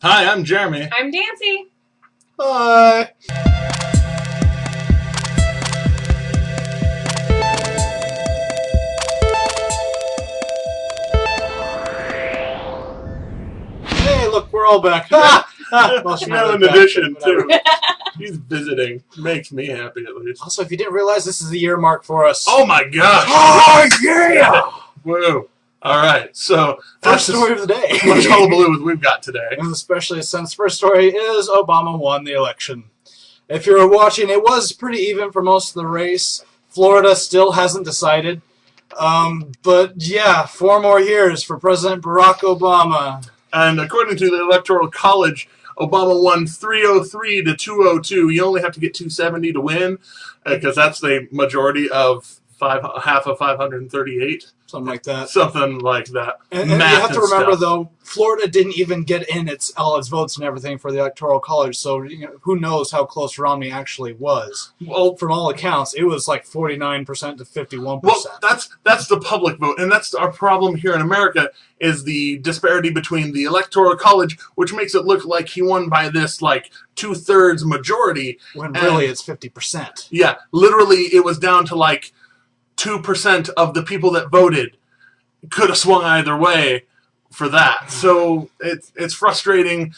Hi, I'm Jeremy. I'm Nancy. Hi. Hey, look, we're all back. Well, she had an addition, too. He's visiting. Makes me happy, at least. Also, if you didn't realize, this is the year mark for us. Oh, my gosh. Oh, yeah! Woo. All right, so First story of the day. Much hullabaloo as we've got today. And especially since first story is Obama won the election. If you were watching, it was pretty even for most of the race. Florida still hasn't decided. But yeah, 4 more years for President Barack Obama. And according to the Electoral College, Obama won 303 to 202. You only have to get 270 to win, because that's the majority of half of 538. Something like that. Something like that. And you have to remember, though, Florida didn't even get in all its votes and everything for the Electoral College, so who knows how close Romney actually was. Well, from all accounts, it was like 49% to 51%. Well, that's the public vote, and that's our problem here in America, is the disparity between the Electoral College, which makes it look like he won by this, like, 2/3 majority. When really it's 50%. Yeah, literally it was down to, like, 2% of the people that voted could have swung either way for that. So it's frustrating.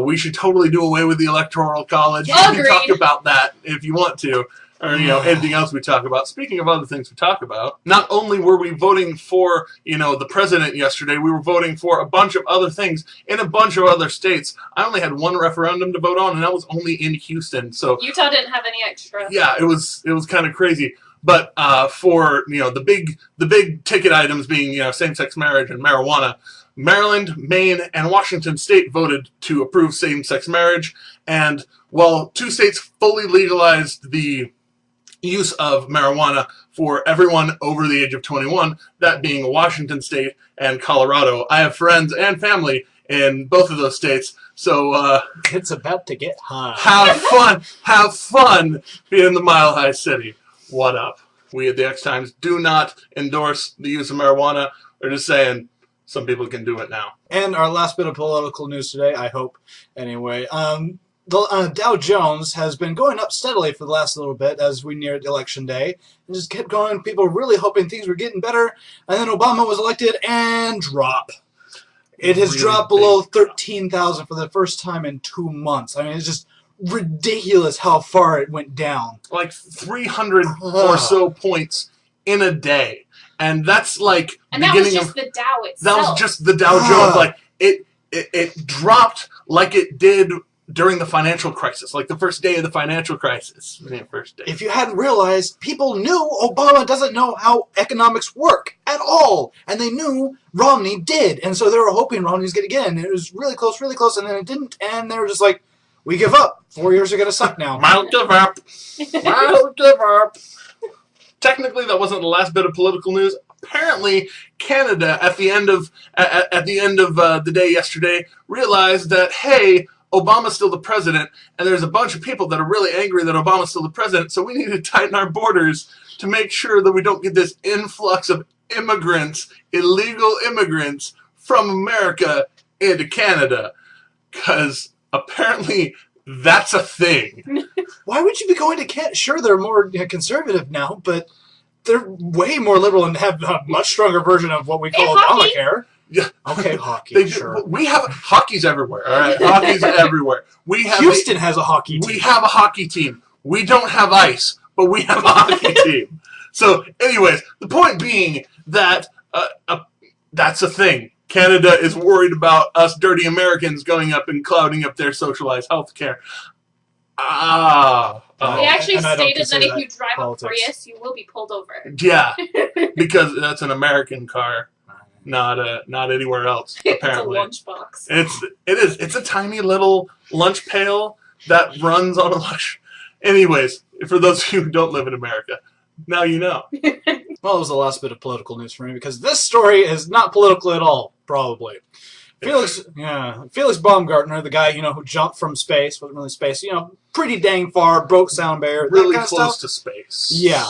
We should totally do away with the Electoral College. You can talk about that if you want to, or anything else we talk about. Speaking of other things we talk about, not only were we voting for the president yesterday, we were voting for a bunch of other things in a bunch of other states. I only had one referendum to vote on, and that was only in Houston. So Utah didn't have any extra. Yeah, it was kind of crazy. But for the big ticket items being same-sex marriage and marijuana, Maryland, Maine, and Washington State voted to approve same-sex marriage. And while 2 states fully legalized the use of marijuana for everyone over the age of 21, that being Washington State and Colorado, I have friends and family in both of those states. So it's about to get high. Have fun being in the Mile High City. What up? We at the X Times do not endorse the use of marijuana. We're just saying some people can do it now. And our last bit of political news today, I hope, anyway. The Dow Jones has been going up steadily for the last little bit as we neared Election Day. It just kept going. People were really hoping things were getting better. And then Obama was elected and drop. It has dropped below 13,000 for the first time in 2 months. I mean, it's just ridiculous how far it went down. Like 300 or so points in a day. And that's like and that was just the Dow itself. That was just the Dow Jones. Like it dropped like it did during the financial crisis, like the first day of the financial crisis. First day. If you hadn't realized, people knew Obama doesn't know how economics work at all. And they knew Romney did. And so they were hoping Romney was going to get in. It was really close, and then it didn't. And they were just like, we give up. 4 years are going to suck now. I'll give up. I'll give up. Technically, that wasn't the last bit of political news. Apparently, Canada, at the end of the day yesterday, realized that, hey, Obama's still the president, and there's a bunch of people that are really angry that Obama's still the president, so we need to tighten our borders to make sure that we don't get this influx of immigrants, illegal immigrants, from America into Canada. Because apparently, that's a thing. Why would you be going to Canada? Sure, they're more conservative now, but they're way more liberal and have a much stronger version of what we call Obamacare. Yeah. Okay, hockey, sure. We have hockey's everywhere, all right? Hockey's everywhere. Houston has a hockey team. We have a hockey team. We don't have ice, but we have a hockey team. So, anyways, the point being that that's a thing. Canada is worried about us dirty Americans going up and clouding up their socialized health care. They actually stated that if you drive a Prius, you will be pulled over. Yeah, because that's an American car, not anywhere else. Apparently, it's a lunchbox. It is. It's a tiny little lunch pail that runs on a lunch. Anyways, for those of you who don't live in America, now you know. Well, it was the last bit of political news for me because this story is not political at all, probably. Felix Baumgartner, the guy, who jumped from space, wasn't really space, pretty dang far, broke sound barrier. Really close to space. Yeah.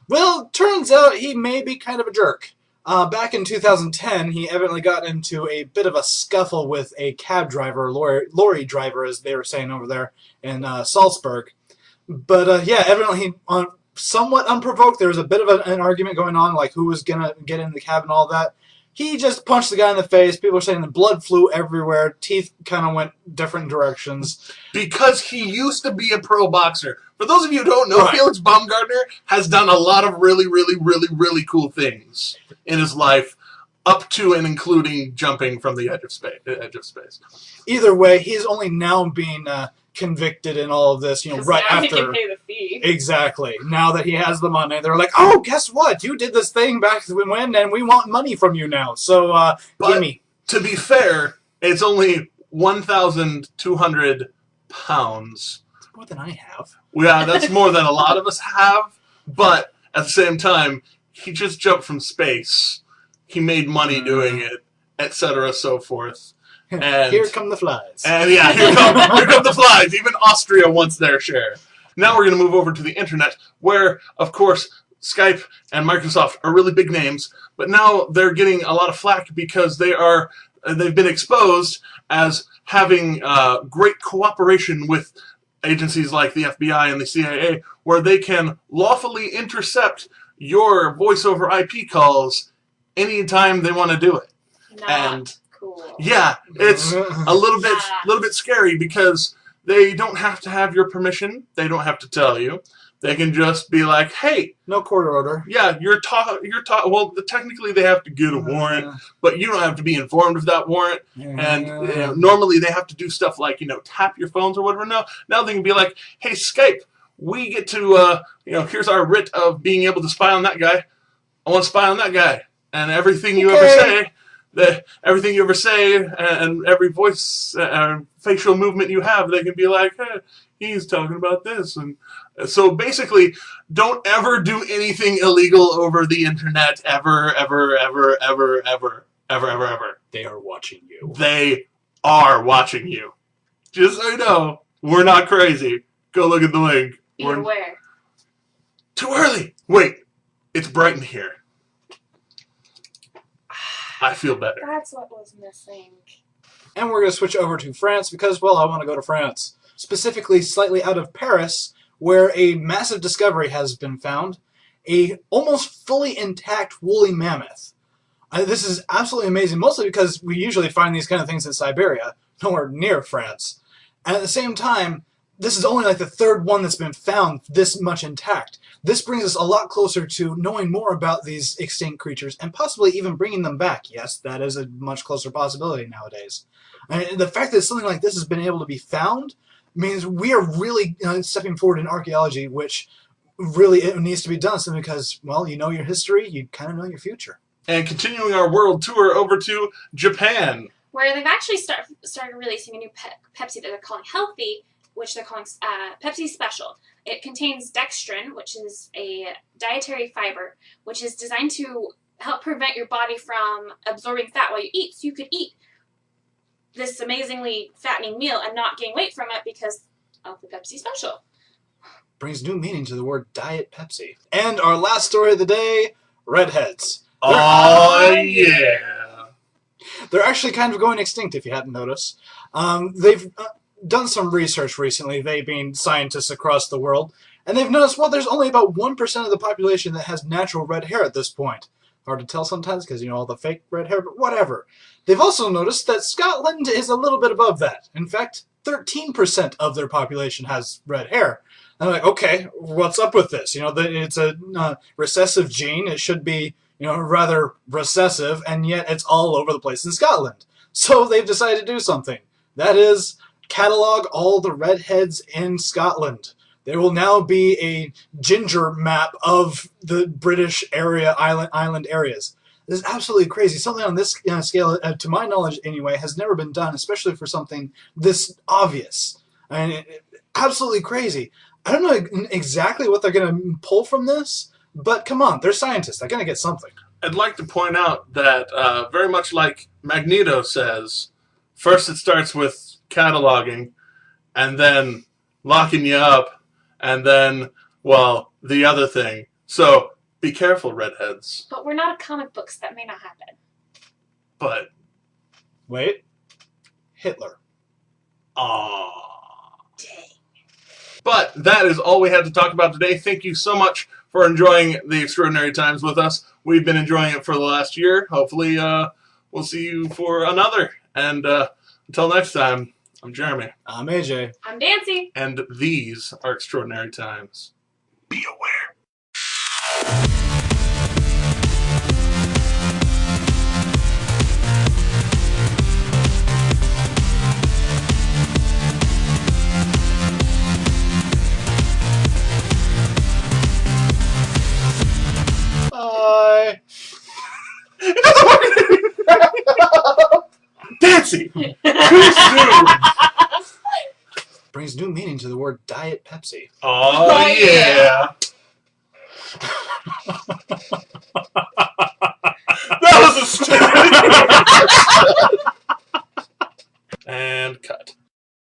Well, turns out he may be kind of a jerk. Back in 2010, he evidently got into a bit of a scuffle with a cab driver, lorry driver, as they were saying over there in Salzburg. But yeah, evidently, somewhat unprovoked, there was a bit of an argument going on, like who was going to get in the cab and all that. He just punched the guy in the face. People were saying the blood flew everywhere. Teeth kind of went different directions. Because he used to be a pro boxer. For those of you who don't know, Right. Felix Baumgartner has done a lot of really, really, really, really cool things in his life, up to and including jumping from the edge of space. Either way, he's only now being convicted in all of this, right now after. he can pay the fee. Exactly. Now that he has the money, they're like, oh, guess what? You did this thing back when, and we want money from you now. So, gimme. To be fair, it's only 1,200 pounds. That's more than I have. Yeah, that's more than a lot of us have. But at the same time, he just jumped from space. He made money doing it, etc., so forth. And here come the flies. And yeah, here come the flies. Even Austria wants their share. Now we're going to move over to the internet, where, of course, Skype and Microsoft are really big names, but now they're getting a lot of flack because they've been exposed as having great cooperation with agencies like the FBI and the CIA, where they can lawfully intercept your voice over IP calls anytime they want to do it. Not cool. Yeah, it's a little bit scary because they don't have to have your permission. They don't have to tell you. They can just be like, "Hey, no court order. Yeah, you're well, technically they have to get a warrant, but you don't have to be informed of that warrant. And normally they have to do stuff like tap your phones or whatever. Now they can be like, "Hey, Skype, we get to here's our writ of being able to spy on that guy. I want to spy on that guy, and everything you ever say." Everything you ever say and every voice and facial movement you have, they can be like, hey, he's talking about this. And so basically, don't ever do anything illegal over the internet ever, ever, ever, ever, ever, ever, ever, ever. They are watching you. They are watching you. Just so you know, we're not crazy. Go look at the link. Beware. Too early. Wait, it's bright in here. I feel better. That's what was missing. And we're going to switch over to France because, well, I want to go to France. Specifically, slightly out of Paris, where a massive discovery has been found. A almost fully intact woolly mammoth. This is absolutely amazing, mostly because we usually find these kind of things in Siberia, nowhere near France. And at the same time, this is only like the third one that's been found this much intact. This brings us a lot closer to knowing more about these extinct creatures and possibly even bringing them back. Yes, that is a much closer possibility nowadays. And the fact that something like this has been able to be found means we are really stepping forward in archaeology, which really it needs to be done simply because, well, you know your history, you kind of know your future. And continuing our world tour over to Japan, where they've actually started releasing a new Pepsi that they're calling Healthy, which they're calling Pepsi Special. It contains dextrin, which is a dietary fiber, which is designed to help prevent your body from absorbing fat while you eat. So you could eat this amazingly fattening meal and not gain weight from it because of the Pepsi Special. Brings new meaning to the word Diet Pepsi. And our last story of the day, redheads. Oh, yeah. They're actually kind of going extinct, if you hadn't noticed. They've done some research recently, they being scientists across the world, and they've noticed, well, there's only about 1% of the population that has natural red hair at this point. Hard to tell sometimes because, all the fake red hair, but whatever. They've also noticed that Scotland is a little bit above that. In fact, 13% of their population has red hair. And I'm like, okay, what's up with this? It's a recessive gene. It should be, rather recessive, and yet it's all over the place in Scotland. So they've decided to do something. That is, catalog all the redheads in Scotland. There will now be a ginger map of the British island areas. This is absolutely crazy. Something on this scale, to my knowledge anyway, has never been done, especially for something this obvious. I mean, absolutely crazy. I don't know exactly what they're going to pull from this, but come on, they're scientists. They're going to get something. I'd like to point out that very much like Magneto says, first it starts with cataloging, and then locking you up, and then, well, the other thing. So Be careful, redheads. But we're not comic books. That may not happen. But... Wait. Hitler. Aww. Dang. But that is all we had to talk about today. Thank you so much for enjoying the Extraordinary Times with us. We've been enjoying it for the last year. Hopefully, we'll see you for another. And until next time, I'm Jeremy. I'm AJ. I'm Nancy. And these are Extraordinary Times. Be aware. Bye. Nancy! Too soon! Brings new meaning to the word Diet Pepsi. Oh, yeah. That was a stupid. And cut.